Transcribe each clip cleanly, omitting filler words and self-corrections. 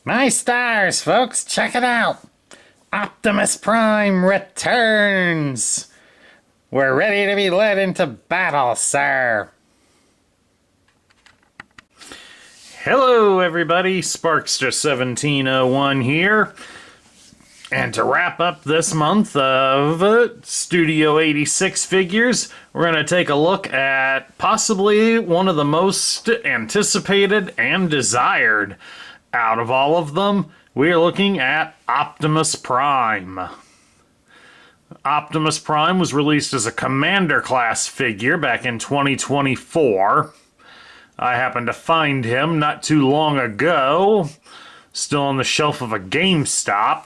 My stars, folks, check it out. Optimus Prime returns. We're ready to be led into battle, sir. Hello, everybody. Sparkster1701 here. And to wrap up this month of Studio 86 figures, we're going to take a look at possibly one of the most anticipated and desired out of all of them. We're looking at Optimus Prime. Optimus Prime was released as a Commander class figure back in 2024. I happened to find him not too long ago, still on the shelf of a GameStop.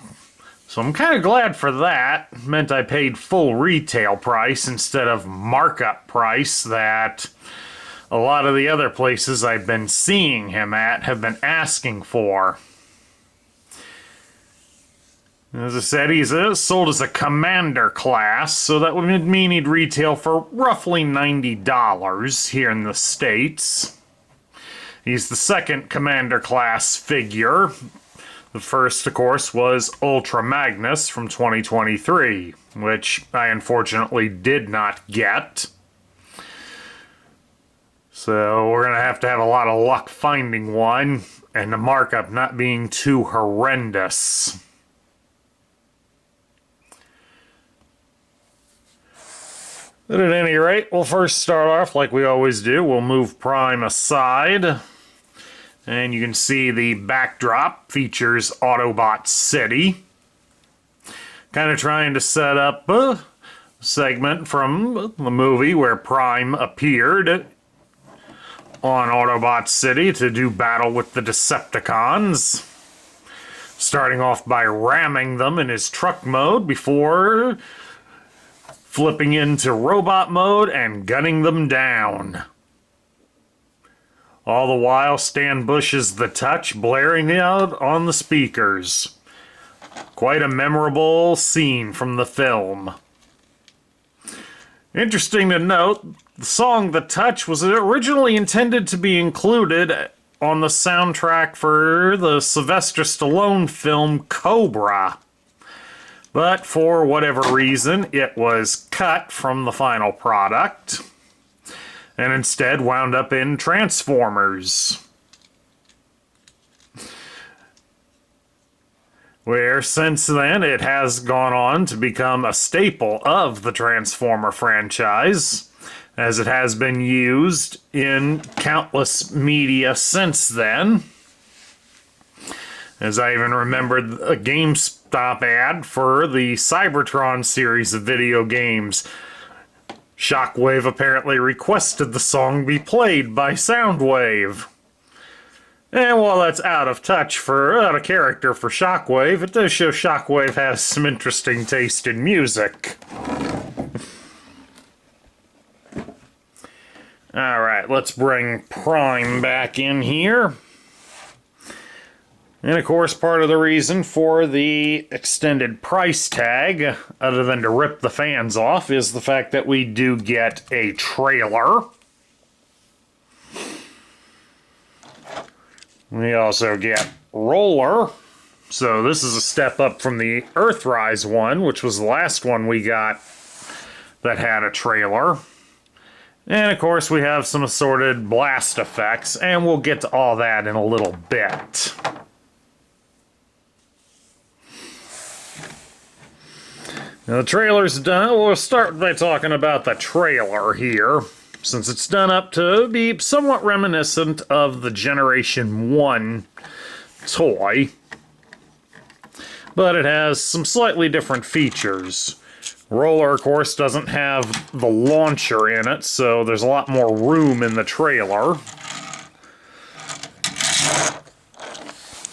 So I'm kind of glad for that. It meant I paid full retail price instead of markup price that a lot of the other places I've been seeing him at have been asking for. As I said, he's sold as a Commander class, so that would mean he'd retail for roughly $90 here in the States. He's the second Commander class figure. The first, of course, was Ultra Magnus from 2023, which I unfortunately did not get. So we're going to have a lot of luck finding one, and the markup not being too horrendous. But at any rate, we'll first start off like we always do. We'll move Prime aside. And you can see the backdrop features Autobot City. Kind of trying to set up a segment from the movie where Prime appeared on Autobot City to do battle with the Decepticons. Starting off by ramming them in his truck mode before flipping into robot mode and gunning them down. All the while, Stan Bush's The Touch blaring out on the speakers. Quite a memorable scene from the film. Interesting to note, the song The Touch was originally intended to be included on the soundtrack for the Sylvester Stallone film Cobra. But for whatever reason, it was cut from the final product and instead wound up in Transformers, where since then it has gone on to become a staple of the Transformer franchise, as it has been used in countless media since then. As I even remembered a GameStop ad for the Cybertron series of video games. Shockwave apparently requested the song be played by Soundwave. And while that's out of character for Shockwave, it does show Shockwave has some interesting taste in music. Alright, let's bring Prime back in here. And of course, part of the reason for the extended price tag, other than to rip the fans off, is the fact that we do get a trailer. We also get Roller. So this is a step up from the Earthrise one, which was the last one we got that had a trailer. And of course, we have some assorted blast effects, and we'll get to all that in a little bit. Now the trailer's done. We'll start by talking about the trailer here, since it's done up to be somewhat reminiscent of the Generation 1 toy. But it has some slightly different features. Roller, of course, doesn't have the launcher in it, so there's a lot more room in the trailer.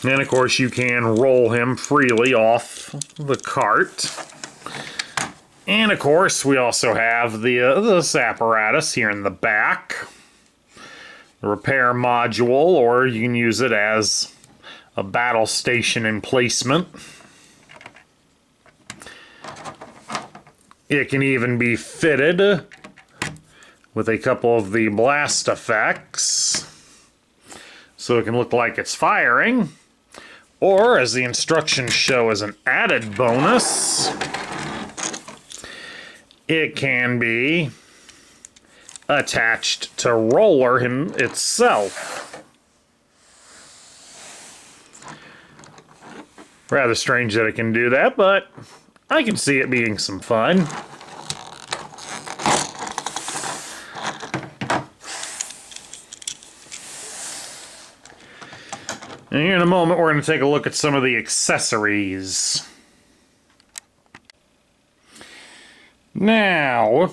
And of course you can roll him freely off the cart. And of course, we also have this apparatus here in the back. The repair module, or you can use it as a battle station emplacement. It can even be fitted with a couple of the blast effects, so it can look like it's firing. Or, as the instructions show as an added bonus, it can be attached to Roller itself. Rather strange that it can do that, but I can see it being some fun. And here in a moment, we're going to take a look at some of the accessories. Now,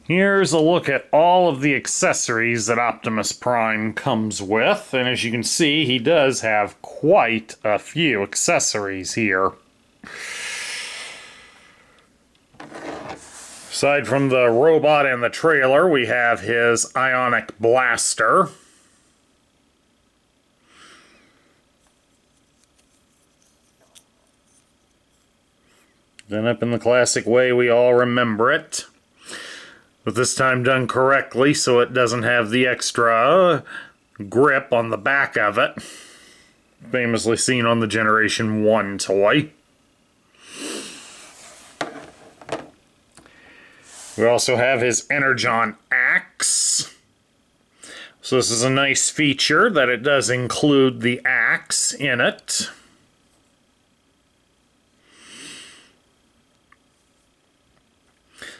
here's a look at all of the accessories that Optimus Prime comes with. And as you can see, he does have quite a few accessories here. Aside from the robot and the trailer, we have his ionic blaster. Done up in the classic way we all remember it. But this time done correctly so it doesn't have the extra grip on the back of it. Famously seen on the Generation 1 toy. We also have his Energon axe. So this is a nice feature that it does include the axe in it.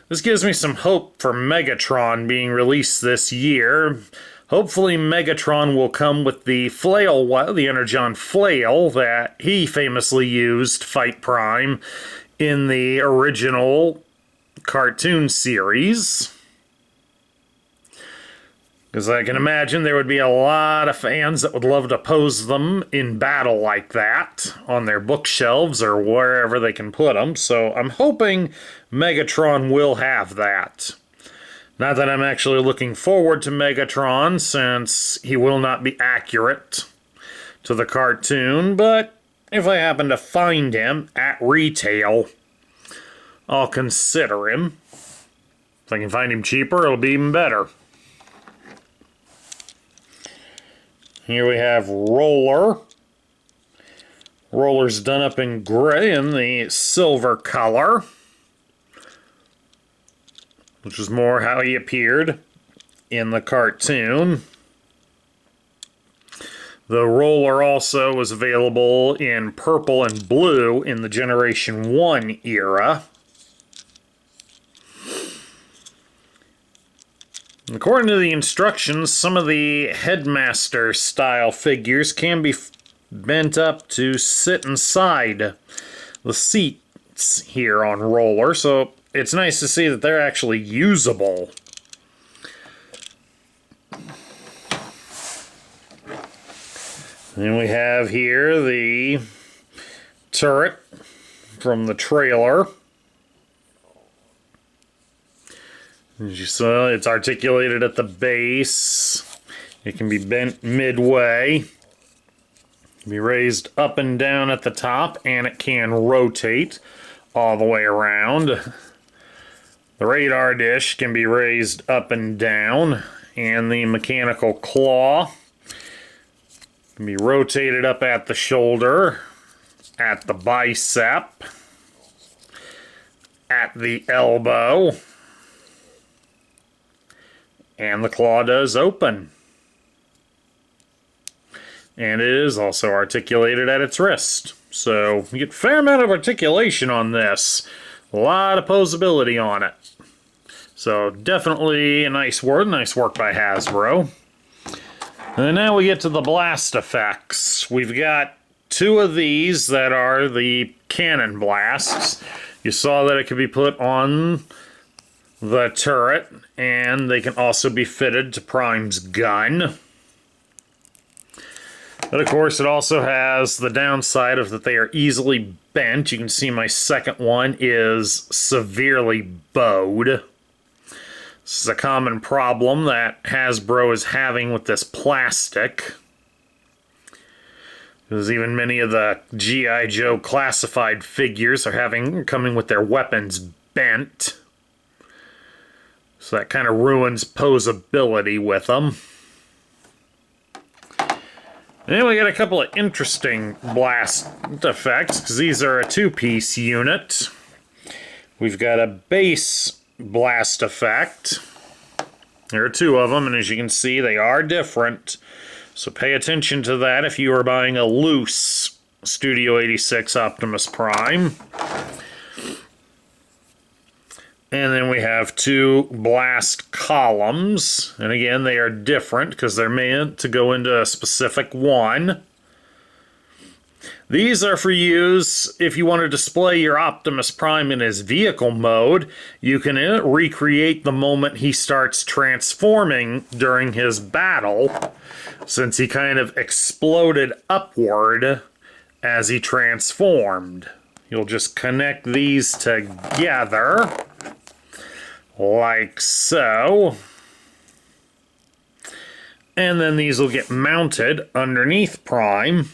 This gives me some hope for Megatron being released this year. Hopefully Megatron will come with the flail, the Energon flail that he famously used to fight Prime in the original cartoon series. Because I can imagine there would be a lot of fans that would love to pose them in battle like that on their bookshelves or wherever they can put them. So I'm hoping Megatron will have that. Not that I'm actually looking forward to Megatron, since he will not be accurate to the cartoon, but if I happen to find him at retail, I'll consider him. If I can find him cheaper, it'll be even better. Here we have Roller. Roller's done up in gray in the silver color, which is more how he appeared in the cartoon. The Roller also was available in purple and blue in the Generation 1 era. According to the instructions, some of the Headmaster style figures can be bent up to sit inside the seats here on Roller, so it's nice to see that they're actually usable. And we have here the turret from the trailer. As you saw, it's articulated at the base. It can be bent midway. It can be raised up and down at the top, and it can rotate all the way around. The radar dish can be raised up and down, and the mechanical claw can be rotated up at the shoulder, at the bicep, at the elbow. And the claw does open. And it is also articulated at its wrist. So you get a fair amount of articulation on this. A lot of posability on it. So definitely a nice work by Hasbro. And now we get to the blast effects. We've got two of these that are the cannon blasts. You saw that it could be put on the turret, and they can also be fitted to Prime's gun. But of course, it also has the downside of that they are easily bent. You can see my second one is severely bowed. This is a common problem that Hasbro is having with this plastic. Because even many of the G.I. Joe classified figures are coming with their weapons bent. So that kind of ruins posability with them. And then we got a couple of interesting blast effects, because these are a two-piece unit. We've got a base blast effect. There are two of them, and as you can see, they are different. So pay attention to that if you are buying a loose Studio 86 Optimus Prime. And then we have two blast columns. And again, they are different because they're meant to go into a specific one. These are for use if you want to display your Optimus Prime in his vehicle mode. You can recreate the moment he starts transforming during his battle, since he kind of exploded upward as he transformed. You'll just connect these together, like so. And then these will get mounted underneath Prime.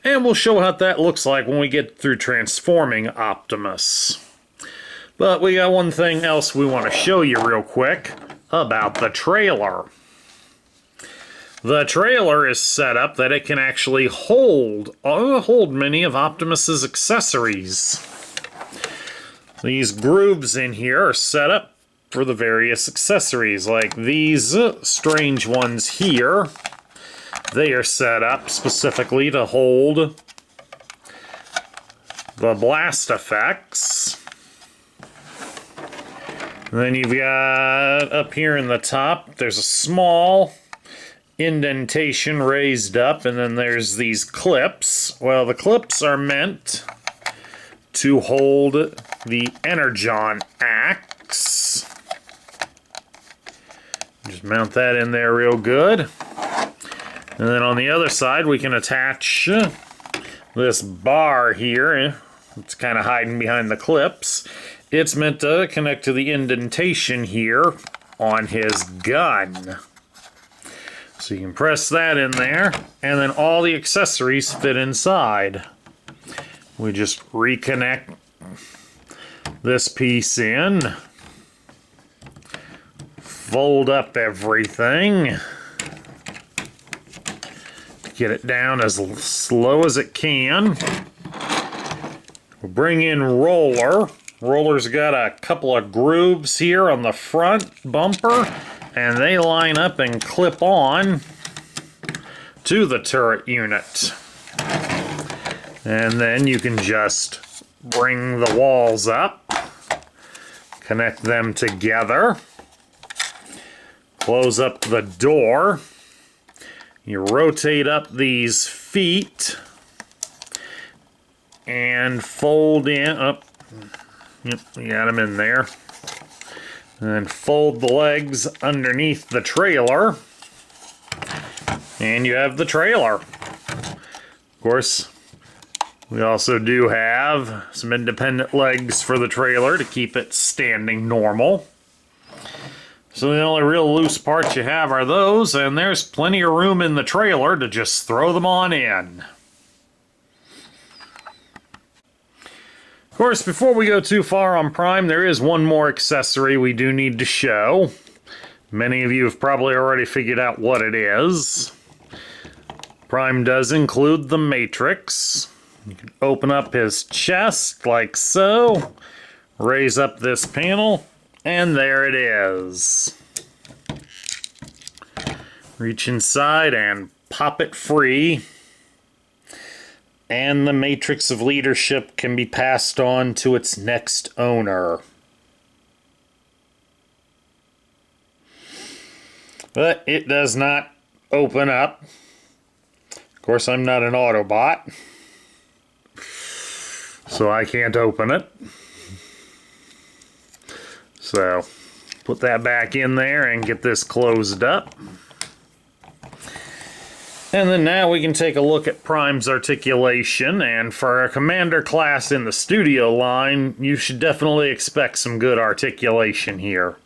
And we'll show what that looks like when we get through transforming Optimus. But we got one thing else we want to show you real quick about the trailer. The trailer is set up that it can actually hold many of Optimus's accessories. These grooves in here are set up for the various accessories, like these strange ones here. They are set up specifically to hold the blast effects. And then you've got up here in the top, there's a small indentation raised up, and then there's these clips. Well, the clips are meant to hold the Energon axe. Just mount that in there real good. And then on the other side, we can attach this bar here. It's kind of hiding behind the clips. It's meant to connect to the indentation here on his gun. So you can press that in there, and then all the accessories fit inside. We just reconnect this piece in, fold up everything, get it down as slow as it can. We'll bring in Roller. Roller's got a couple of grooves here on the front bumper, and they line up and clip on to the turret unit. And then you can just bring the walls up, connect them together, close up the door. You rotate up these feet and fold in up. Yep, you got them in there. And then fold the legs underneath the trailer, and you have the trailer. Of course, we also do have some independent legs for the trailer to keep it standing normal. So the only real loose parts you have are those, and there's plenty of room in the trailer to just throw them on in. Of course, before we go too far on Prime, there is one more accessory we do need to show. Many of you have probably already figured out what it is. Prime does include the Matrix. You can open up his chest like so, raise up this panel, and there it is. Reach inside and pop it free. And the Matrix of Leadership can be passed on to its next owner. But it does not open up. Of course, I'm not an Autobot, so I can't open it. So, put that back in there and get this closed up. And then now we can take a look at Prime's articulation, and for a commander class in the studio line, you should definitely expect some good articulation here.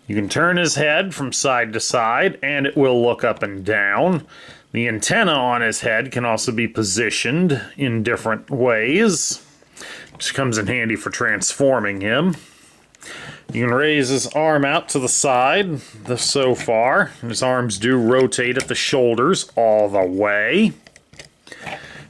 You can turn his head from side to side, and it will look up and down. The antenna on his head can also be positioned in different ways, which comes in handy for transforming him. You can raise his arm out to the side so far. His arms do rotate at the shoulders all the way.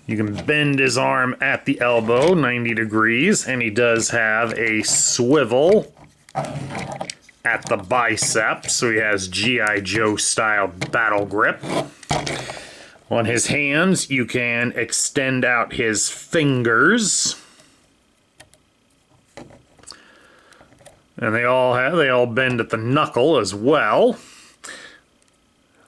You can bend his arm at the elbow 90 degrees, and he does have a swivel at the bicep, so he has G.I. Joe style battle grip. On his hands, you can extend out his fingers. And they all bend at the knuckle as well.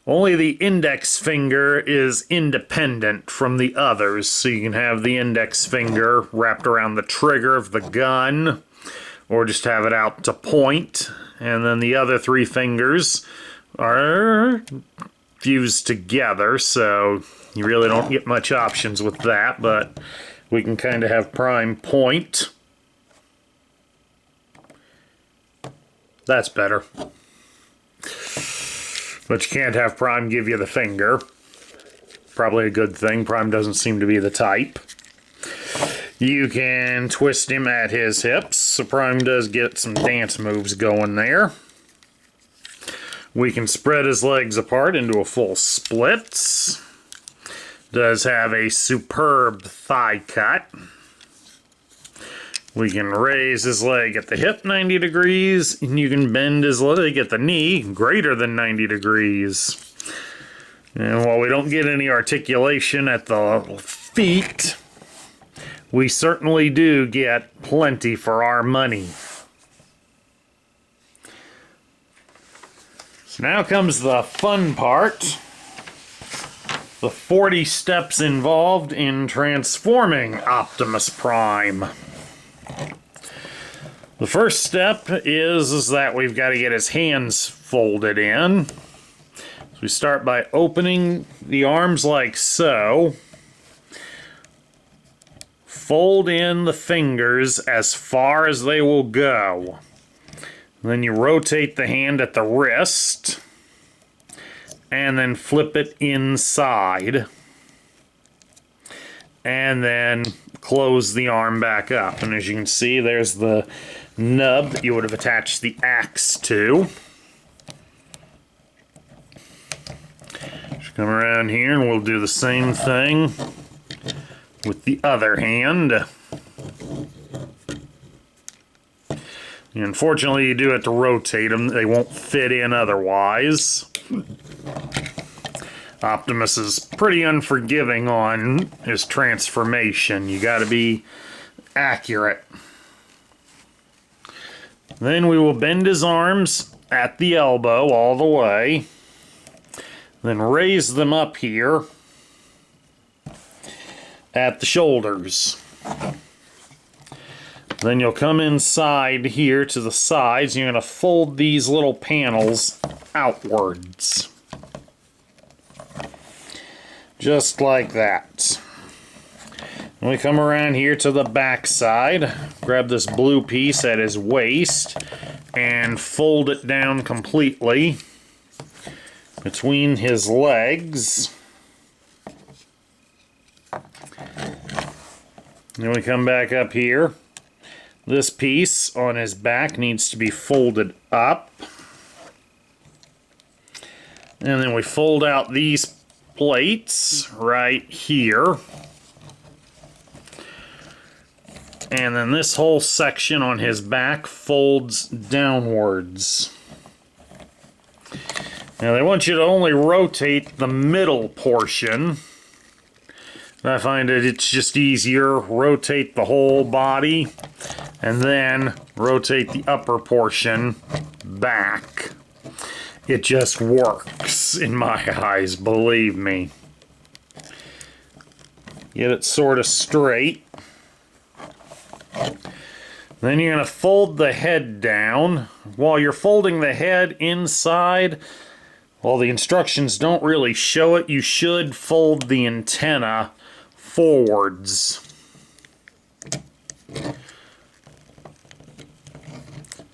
Only the index finger is independent from the others, so you can have the index finger wrapped around the trigger of the gun, or just have it out to point, and then the other 3 fingers are fused together, so you really don't get much options with that, but we can kind of have Prime point. That's better. But you can't have Prime give you the finger. Probably a good thing. Prime doesn't seem to be the type. You can twist him at his hips, so Prime does get some dance moves going there. We can spread his legs apart into a full splits. Does have a superb thigh cut. We can raise his leg at the hip 90 degrees, and you can bend his leg at the knee greater than 90 degrees. And while we don't get any articulation at the feet, we certainly do get plenty for our money. So now comes the fun part. The 40 steps involved in transforming Optimus Prime. The first step is that we've got to get his hands folded in. So we start by opening the arms like so. Fold in the fingers as far as they will go. Then you rotate the hand at the wrist. And then flip it inside. And then close the arm back up. And as you can see, there's the nub that you would have attached the axe to. Just come around here and we'll do the same thing with the other hand. And unfortunately, you do have to rotate them. They won't fit in otherwise. Optimus is pretty unforgiving on his transformation. You gotta be accurate. Then we will bend his arms at the elbow all the way. Then raise them up here at the shoulders. Then you'll come inside here to the sides. And you're going to fold these little panels outwards. Just like that. When we come around here to the back side, grab this blue piece at his waist and fold it down completely between his legs. Then we come back up here. This piece on his back needs to be folded up. And then we fold out these plates right here. And then this whole section on his back folds downwards. Now they want you to only rotate the middle portion. I find that it's just easier. Rotate the whole body and then rotate the upper portion back. It just works in my eyes, believe me. Get it sort of straight. Then you're going to fold the head down. While you're folding the head inside, while the instructions don't really show it, you should fold the antenna forwards.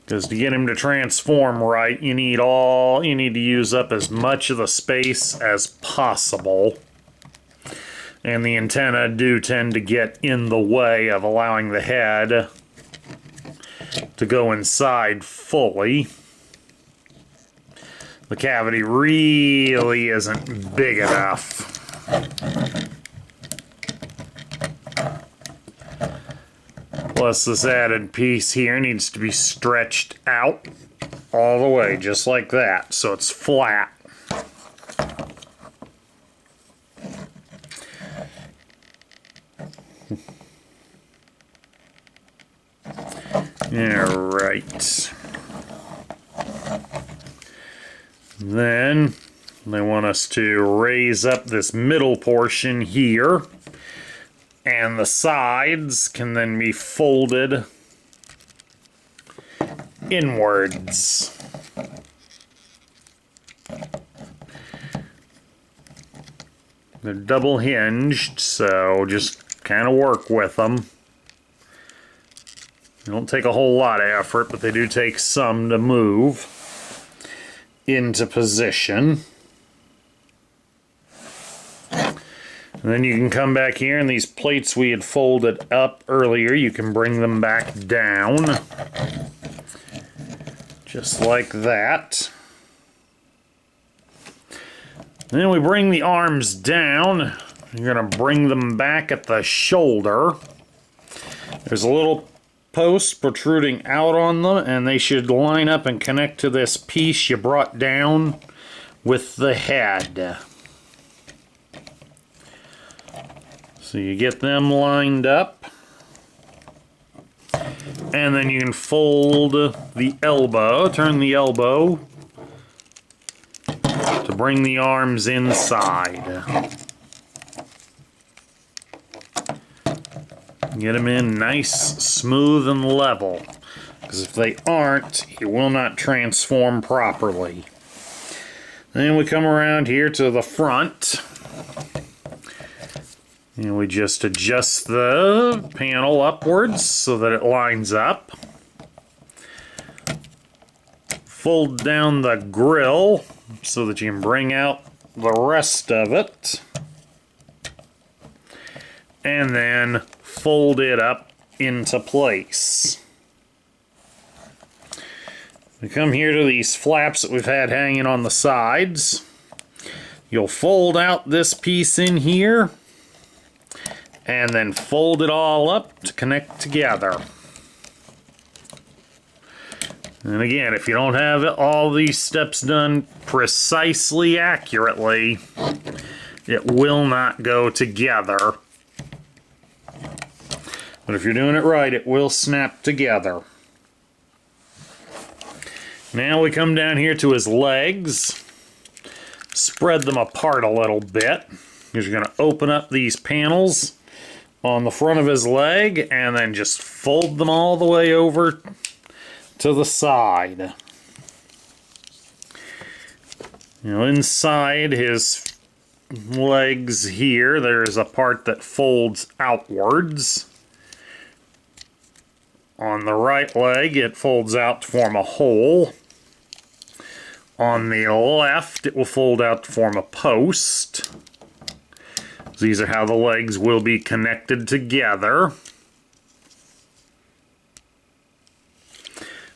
Because to get him to transform right, you need to use up as much of the space as possible. And the antenna do tend to get in the way of allowing the head to go inside fully. The cavity really isn't big enough. Plus this added piece here needs to be stretched out all the way, just like that, so it's flat. Alright. Then they want us to raise up this middle portion here, and the sides can then be folded inwards. They're double hinged, so just kind of work with them. They don't take a whole lot of effort, but they do take some to move into position. And then you can come back here, and these plates we had folded up earlier, you can bring them back down. Just like that. Then we bring the arms down. You're going to bring them back at the shoulder. There's a little post protruding out on them, and they should line up and connect to this piece you brought down with the head. So you get them lined up, and then you can fold the elbow, turn the elbow to bring the arms inside. Get them in nice, smooth, and level, because if they aren't, it will not transform properly. Then we come around here to the front, and we just adjust the panel upwards so that it lines up. Fold down the grill so that you can bring out the rest of it. And then fold it up into place. We come here to these flaps that we've had hanging on the sides. You'll fold out this piece in here, and then fold it all up to connect together. And again, if you don't have all these steps done precisely accurately, it will not go together. But if you're doing it right, it will snap together. Now we come down here to his legs. Spread them apart a little bit. You're going to open up these panels on the front of his leg, and then just fold them all the way over to the side. Now inside his legs here, there's a part that folds outwards. On the right leg, it folds out to form a hole. On the left, it will fold out to form a post. These are how the legs will be connected together.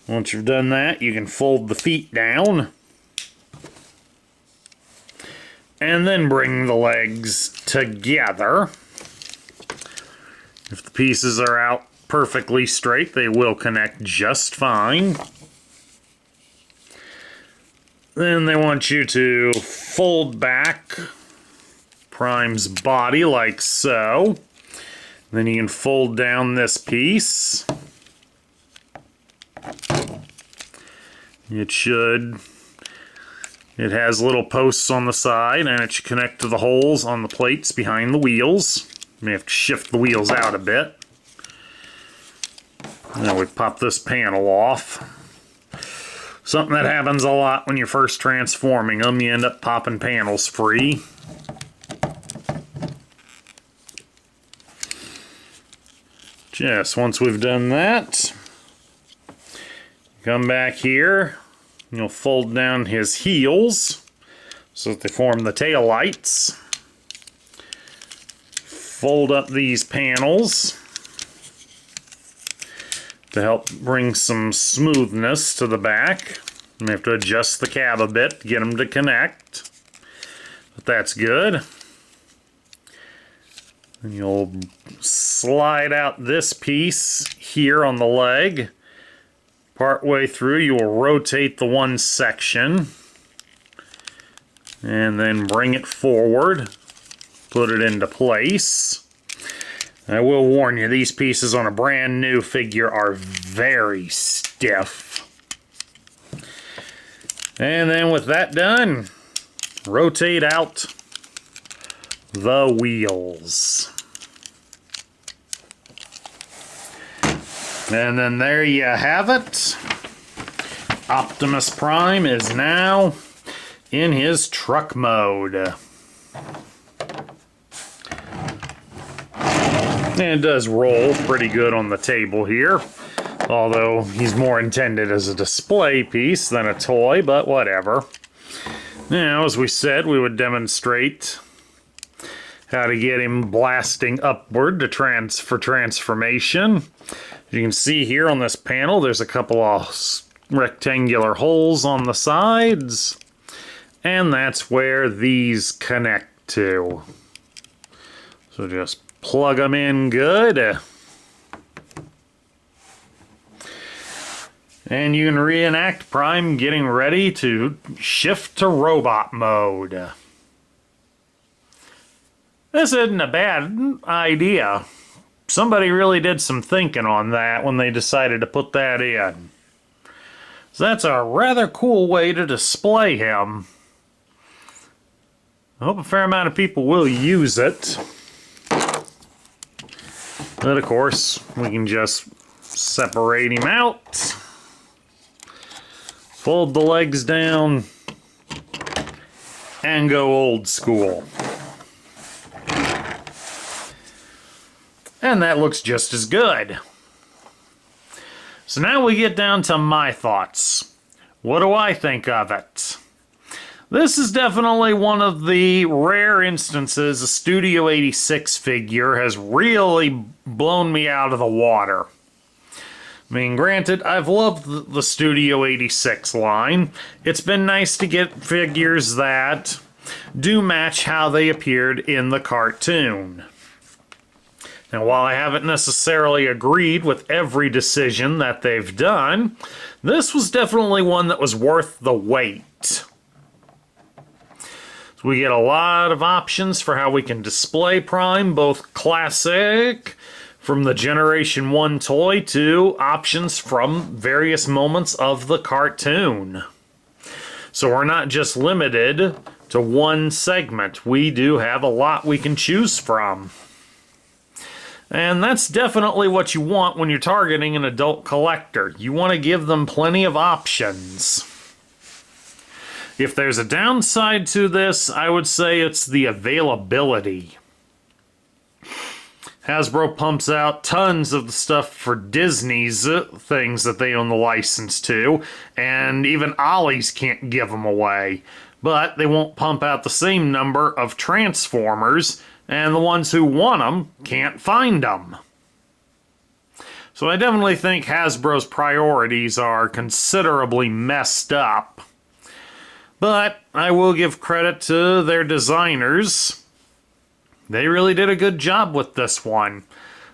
Once you've done that, you can fold the feet down. And then bring the legs together. If the pieces are out perfectly straight, they will connect just fine. Then they want you to fold back Prime's body like so. Then you can fold down this piece. It has little posts on the side, and it should connect to the holes on the plates behind the wheels. You may have to shift the wheels out a bit. Now we pop this panel off. Something that happens a lot when you're first transforming them, you end up popping panels free. Just once we've done that, come back here, you'll fold down his heels so that they form the tail lights. Fold up these panels. to help bring some smoothness to the back. You have to adjust the cab a bit to get them to connect, but that's good. And you'll slide out this piece here on the leg. Partway through, you will rotate the one section and then bring it forward, put it into place. I will warn you, these pieces on a brand new figure are very stiff. And then with that done, rotate out the wheels. And then there you have it. Optimus Prime is now in his truck mode. And it does roll pretty good on the table here, although he's more intended as a display piece than a toy, but whatever. Now, as we said, we would demonstrate how to get him blasting upward to transformation. As you can see here on this panel, there's a couple of rectangular holes on the sides, and that's where these connect to. So just plug them in good. And you can reenact Prime getting ready to shift to robot mode. This isn't a bad idea. Somebody really did some thinking on that when they decided to put that in. So that's a rather cool way to display him. I hope a fair amount of people will use it. But of course, we can just separate him out, fold the legs down, and go old school. And that looks just as good. So now we get down to my thoughts. What do I think of it? This is definitely one of the rare instances a Studio 86 figure has really blown me out of the water. I mean, granted, I've loved the Studio 86 line. It's been nice to get figures that do match how they appeared in the cartoon. Now, while I haven't necessarily agreed with every decision that they've done, this was definitely one that was worth the wait. So we get a lot of options for how we can display Prime, both classic from the Generation 1 toy to options from various moments of the cartoon. So we're not just limited to one segment. We do have a lot we can choose from. And that's definitely what you want when you're targeting an adult collector. You want to give them plenty of options. If there's a downside to this, I would say it's the availability. Hasbro pumps out tons of the stuff for Disney's things that they own the license to, and even Ollie's can't give them away. But they won't pump out the same number of Transformers, and the ones who want them can't find them. So I definitely think Hasbro's priorities are considerably messed up. But I will give credit to their designers. They really did a good job with this one.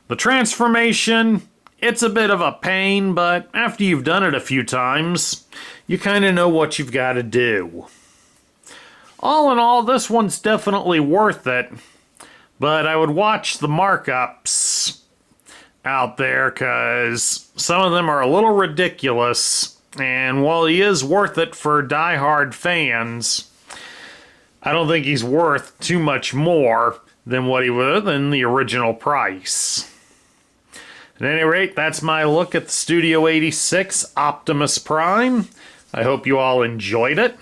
The transformation, it's a bit of a pain, but after you've done it a few times, you kind of know what you've got to do. All in all, this one's definitely worth it. But I would watch the markups out there, because some of them are a little ridiculous. And while he is worth it for die-hard fans, I don't think he's worth too much more than what he was in the original price. At any rate, that's my look at the Studio 86 Optimus Prime. I hope you all enjoyed it.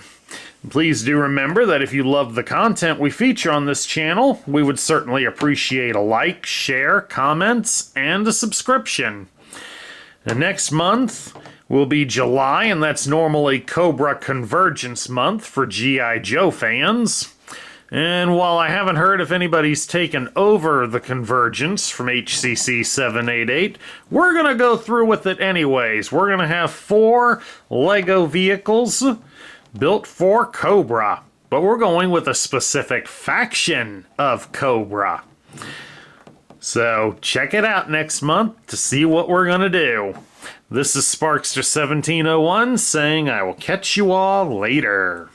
Please do remember that if you love the content we feature on this channel, we would certainly appreciate a like, share, comments, and a subscription. The next month will be July, and that's normally Cobra Convergence month for G.I. Joe fans. And while I haven't heard if anybody's taken over the Convergence from HCC 788, we're going to go through with it anyways. We're going to have 4 LEGO vehicles built for Cobra, but we're going with a specific faction of Cobra. So check it out next month to see what we're going to do. This is Sparkster1701 saying I will catch you all later.